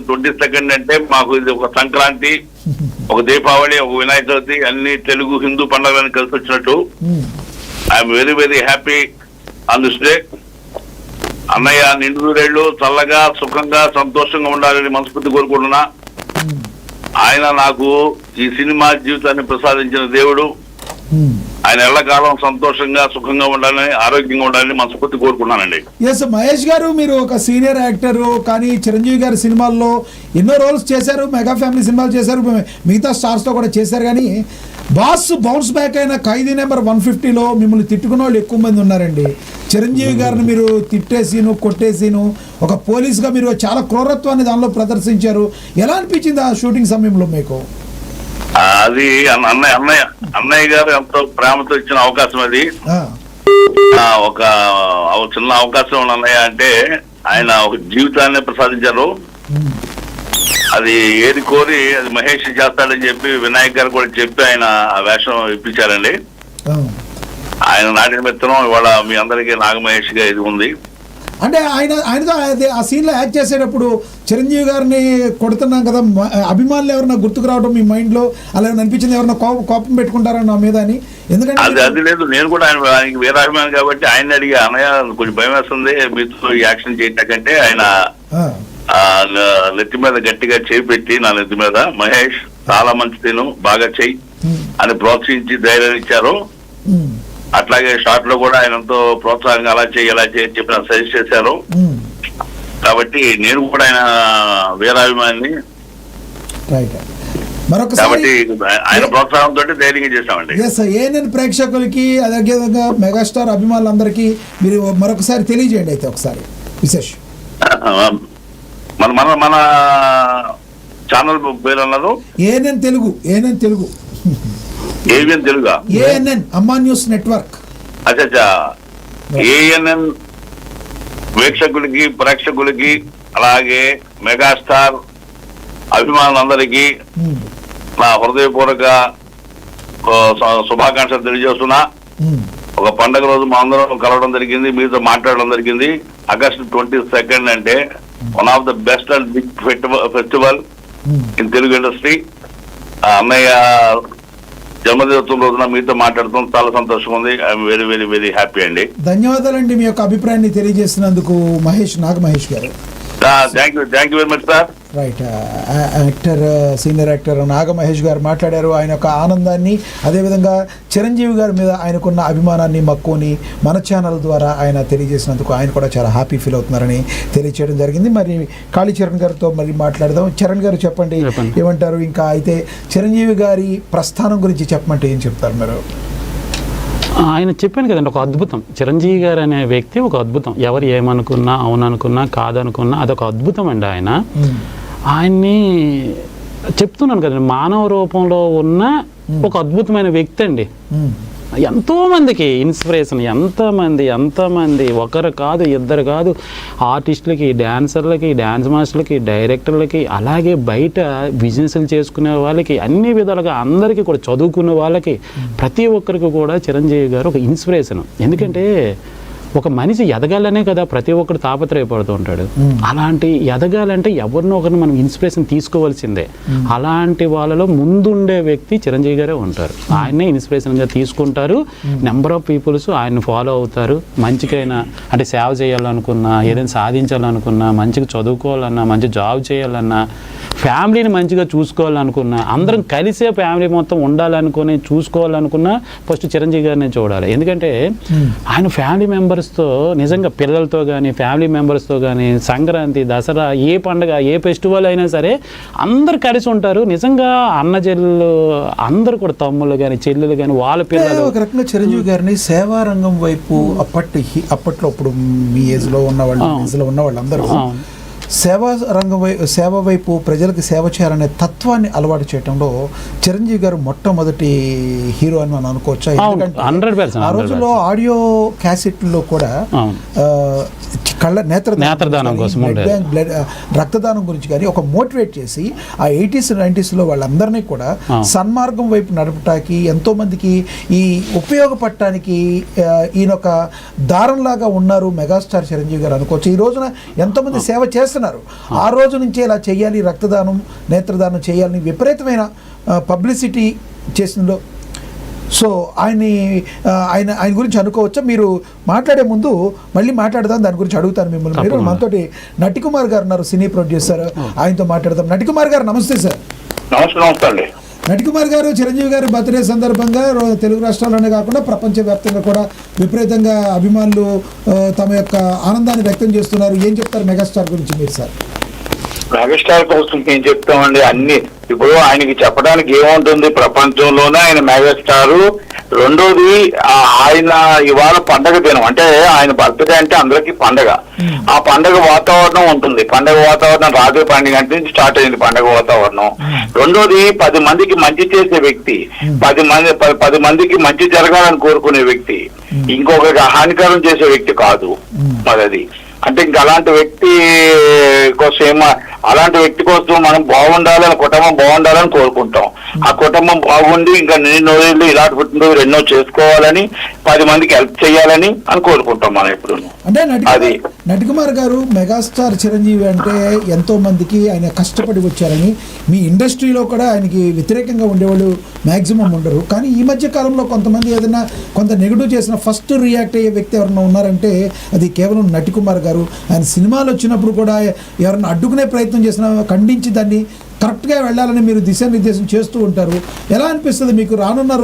22 అంటే మాకు ఇది ఒక సంక్రాంతి, ఒక దీపావళి, ఒక వినాయక చవితి, అన్ని తెలుగు హిందూ పండుగలను కలిసి వచ్చినట్టు. I'm very very happy on this day. అన్నయ్య నిండు నూరేళ్లు చల్లగా సుఖంగా సంతోషంగా ఉండాలని మనస్ఫూర్తి కోరుకుంటున్నా. ఆయన నాకు ఈ సినిమా జీవితాన్ని ప్రసాదించిన దేవుడు. ఆయన ఎల్లకాలం సంతోషంగా సుఖంగా ఉండాలని ఆరోగ్యంగా ఉండాలని మనస్ఫూర్తి కోరుకున్నానండి. ఎస్ మహేష్ గారు, మీరు ఒక సీనియర్ యాక్టర్, కానీ చిరంజీవి గారి సినిమాల్లో ఎన్నో రోల్స్ చేశారు, మెగా ఫ్యామిలీ సినిమాలు చేశారు, మిగతా స్టార్స్తో కూడా చేశారు. కానీ బాస్ బౌన్స్ బ్యాక్ అయిన ఖైదీ నెంబర్ 150లో మిమ్మల్ని తిట్టుకున్న వాళ్ళు ఎక్కువ మంది ఉన్నారండి. చిరంజీవి గారిని మీరు తిట్టేసీను కొట్టేసీను ఒక పోలీస్గా మీరు చాలా క్రూరత్వాన్ని దానిలో ప్రదర్శించారు. ఎలా అనిపించింది ఆ షూటింగ్ సమయంలో మీకు? అది అన్నయ్య గారు ఎంతో ప్రేమతో ఇచ్చిన అవకాశం. అది ఒక చిన్న అవకాశం ఉన్న అన్నయ్య అంటే ఆయన ఒక జీవితాన్ని ప్రసాదించారు. అది ఏది కోరి అది మహేష్ చేస్తాడని చెప్పి వినాయక్ గారు కూడా చెప్పి ఆయన ఆ వేషం ఇప్పించారండి. ఆయన నాటి నిమిత్తం ఇవాళ మీ అందరికీ నాగమహేష్ గా ఇది ఉంది. అంటే ఆయనతో ఆ సీన్ లో యాక్ట్ చేసేటప్పుడు చిరంజీవి గారిని కొడుతున్నాం కదా, అభిమానులు ఎవరన్నా గుర్తుకు రావడం మీ మైండ్ లో అలా అనిపించింది? ఎవరన్నా కోపం పెట్టుకుంటారా నా మీద అని? ఎందుకంటే అది లేదు, నేను కూడా ఆయనకి వేరే అభిమాని కాబట్టి ఆయన అడిగి అన్నయ్య కొంచెం భయం వేస్తుంది మీతో యాక్షన్ చేయటాకంటే ఆయన నెత్తి మీద గట్టిగా చేపెట్టి నా నెత్తి మీద మహేష్ చాలా మంచి తిను బాగా చెయ్యి అని ప్రోత్సహించి ధైర్యం ఇచ్చారు. అట్లాగే షార్ట్ లో కూడా ఆయన ఎంతో ప్రోత్సాహంగా అలా చేయి చెప్పి నాకు సజెస్ట్ చేశారు. కాబట్టి నేను కూడా ఆయన వీరాభిమాని కాబట్టి ఆయన ప్రోత్సాహంతో ధైర్యంగా చేశామండి. ఏఎన్ఎన్ ప్రేక్షకులకి అదేవిధంగా మెగాస్టార్ అభిమానులందరికీ మీరు మరొకసారి తెలియజేయండి అయితే ఒకసారి విశేష్. మన ఛానల్ పేరు అన్నారు ఏఎన్ఎన్ తెలుగు. తెలుగా ఏఎన్ఎన్ అమ్మా న్యూస్ నెట్వర్క్. అచ్చా ఏఎన్ఎన్ వీక్షకులకి ప్రేక్షకులకి అలాగే మెగాస్టార్ అభిమానులందరికీ నా హృదయపూర్వక శుభాకాంక్షలు తెలియజేస్తున్నా. ఒక పండుగ రోజు మా అందరం కలవడం జరిగింది, మీతో మాట్లాడడం జరిగింది. ఆగస్టు 22 అంటే one of the best and big festival in Telugu industry. అన్నయ్య జన్మదినోత్సవం రోజున మీతో మాట్లాడుతాం, చాలా సంతోషంగా ఉంది. I'm very very very happy అండి. ధన్యవాదాలండి మీ యొక్క అభిప్రాయాన్ని తెలియజేసినందుకు నాగమహేష్ గారు. Thank you very much sir. Right, actor senior actor Nagamahesh గారు మాట్లాడారు. ఆయన యొక్క ఆనందాన్ని, అదేవిధంగా చిరంజీవి గారి మీద ఆయనకున్న అభిమానాన్ని మక్కువని మన ఛానల్ ద్వారా ఆయన తెలియజేసినందుకు ఆయన కూడా చాలా హ్యాపీ ఫీల్ అవుతున్నారని తెలియచేయడం జరిగింది. మరి కాళీచరణ్ గారితో మరి మాట్లాడదాం. చరణ్ గారు చెప్పండి, ఏమంటారు? ఇంకా అయితే చిరంజీవి గారి ప్రస్థానం గురించి చెప్పమంటే ఏం చెప్తారు మీరు? ఆయన చెప్పాను కదండి, ఒక అద్భుతం. చిరంజీవి గారు అనే వ్యక్తి ఒక అద్భుతం. ఎవరు ఏమనుకున్నా, అవుననుకున్నా, కాదనుకున్నా అదొక అద్భుతం అండి. ఆయన్ని చెప్తున్నాను కదండి, మానవ రూపంలో ఉన్న ఒక అద్భుతమైన వ్యక్తి అండి. ఎంతోమందికి ఇన్స్పిరేషన్, ఎంతమంది ఒకరు కాదు ఇద్దరు కాదు, ఆర్టిస్టులకి, డాన్సర్లకి, డాన్స్ మాస్టర్లకి, డైరెక్టర్లకి, అలాగే బయట బిజినెస్లు చేసుకునే వాళ్ళకి, అన్ని విధాలుగా అందరికీ కూడా, చదువుకునే వాళ్ళకి, ప్రతి ఒక్కరికి కూడా చిరంజీవి గారు ఒక ఇన్స్పిరేషన్. ఎందుకంటే ఒక మనిషి ఎదగాలనే కదా ప్రతి ఒక్కరు తాపత్రయపడుతూ ఉంటాడు. అలాంటి ఎదగాలంటే ఎవరినో ఒకరిని మనం ఇన్స్పిరేషన్ తీసుకోవాల్సిందే. అలాంటి వాళ్ళలో ముందుండే వ్యక్తి చిరంజీవి గారే ఉంటారు. ఆయన్నే ఇన్స్పిరేషన్గా తీసుకుంటారు. నెంబర్ ఆఫ్ పీపుల్స్ ఆయన ఫాలో అవుతారు. మంచికైనా అంటే సేవ చేయాలనుకున్నా, ఏదైనా సాధించాలనుకున్నా, మంచిగా చదువుకోవాలన్నా, మంచి జాబ్ చేయాలన్నా, ఫ్యామిలీని మంచిగా చూసుకోవాలనుకున్నా, అందరం కలిసే ఫ్యామిలీ మొత్తం ఉండాలనుకుని చూసుకోవాలనుకున్నా ఫస్ట్ చిరంజీవి గారిని చూడాలి. ఎందుకంటే ఆయన ఫ్యామిలీ మెంబర్స్తో, నిజంగా పిల్లలతో కానీ, ఫ్యామిలీ మెంబర్స్తో కానీ, సంక్రాంతి, దసరా, ఏ పండుగ, ఏ ఫెస్టివల్ అయినా సరే అందరు కలిసి ఉంటారు. నిజంగా అన్న చెల్లెలు అందరూ కూడా, తమ్ముళ్ళు కానీ, చెల్లెలు కానీ, వాళ్ళ పిల్లలు. ఒక రకంగా చిరంజీవి గారిని సేవా రంగం వైపు అప్పట్లో ఇప్పుడు మీ ఏజ్లో ఉన్న వాళ్ళందరూ సేవ వైపు ప్రజలకు సేవ చేయాలనే తత్వాన్ని అలవాటు చేయడంలో చిరంజీవి గారు మొట్టమొదటి హీరో అని మనం అనుకోవచ్చా? ఎందుకంటే ఆ రోజుల్లో ఆడియో క్యాసెట్లో కూడా నేత్రదానం కోసం ఉండేది. బ్లడ్ రక్తదానం గురించి కానీ ఒక మోటివేట్ చేసి ఆ 80s 90sలో వాళ్ళందరినీ కూడా సన్మార్గం వైపు నడపటానికి ఎంతో మందికి ఈ ఉపయోగపడటానికి ఈయన ఒక దారంలాగా ఉన్నారు మెగాస్టార్ చిరంజీవి గారు అనుకోవచ్చు. ఈ రోజున ఎంతోమంది సేవ చేస్తున్నారు. ఆ రోజు నుంచే ఇలా చేయాలి, రక్తదానం నేత్రదానం చేయాలని విపరీతమైన పబ్లిసిటీ చేసిందో. సో ఆయన గురించి అనుకోవచ్చా? మీరు మాట్లాడే ముందు మళ్ళీ మాట్లాడదాం, దాని గురించి అడుగుతాను మిమ్మల్ని. మీరు మనతోటి నటికుమార్ గారు ఉన్నారు, సినీ ప్రొడ్యూసర్, ఆయనతో మాట్లాడదాం. నటికుమార్ గారు నమస్తే సార్. నమస్తే అండి. నటికుమార్ గారు చిరంజీవి గారి బర్త్డే సందర్భంగా తెలుగు రాష్ట్రాల్లోనే కాకుండా ప్రపంచవ్యాప్తంగా కూడా విపరీతంగా అభిమానులు తమ యొక్క ఆనందాన్ని వ్యక్తం చేస్తున్నారు. ఏం చెప్తారు మెగాస్టార్ గురించి మీరు సార్? మెగాస్టార్ కోసం ఏం చెప్తామండి, అన్ని ఇప్పుడు ఆయనకి చెప్పడానికి ఏముంటుంది, ప్రపంచంలోనే ఆయన మెగాస్టారు. రెండోది ఆయన ఇవాళ పండగ దినం, అంటే ఆయన బర్త్డే అంటే అందరికీ పండగ. ఆ పండగ వాతావరణం ఉంటుంది. పండగ వాతావరణం రాత్రి 12 గంటల నుంచి స్టార్ట్ అయింది పండగ వాతావరణం. రెండోది 10 మందికి మంచి చేసే వ్యక్తి, 10 మందికి మంచి జరగాలని కోరుకునే వ్యక్తి, ఇంకొకరికి హానికరం చేసే వ్యక్తి కాదు. మరి అది అంటే ఇంకా అలాంటి వ్యక్తి కోసం మనం బాగుండాలని, కుటుంబం బాగుండాలని కోరుకుంటాం. ఆ కుటుంబం బాగుండి ఇంకా నేను ఇలాంటి పుట్టినరోజు ఎన్నో చేసుకోవాలని, 10 మందికి హెల్ప్ చేయాలని అని కోరుకుంటాం మనం ఎప్పుడు. అంటే నటికుమార్ గారు మెగాస్టార్ చిరంజీవి అంటే ఎంతో మందికి ఆయన కష్టపడి వచ్చారని, మీ ఇండస్ట్రీలో కూడా ఆయనకి వ్యతిరేకంగా ఉండేవాళ్ళు మ్యాక్సిమం ఉండరు. కానీ ఈ మధ్య కాలంలో కొంతమంది ఏదైనా కొంత నెగిటివ్ చేసిన ఫస్ట్ రియాక్ట్ అయ్యే వ్యక్తి ఎవరైనా ఉన్నారంటే అది కేవలం నటికుమార్ గారు. ఆయన సినిమాలు వచ్చినప్పుడు కూడా ఎవరైనా అడ్డుకునే ప్రయత్నం చేసినా ఖండించి దాన్ని కరెక్ట్గా వెళ్ళాలని మీరు దిశానిర్దేశం చేస్తూ ఉంటారు. ఎలా అనిపిస్తుంది మీకు రానున్న రోజు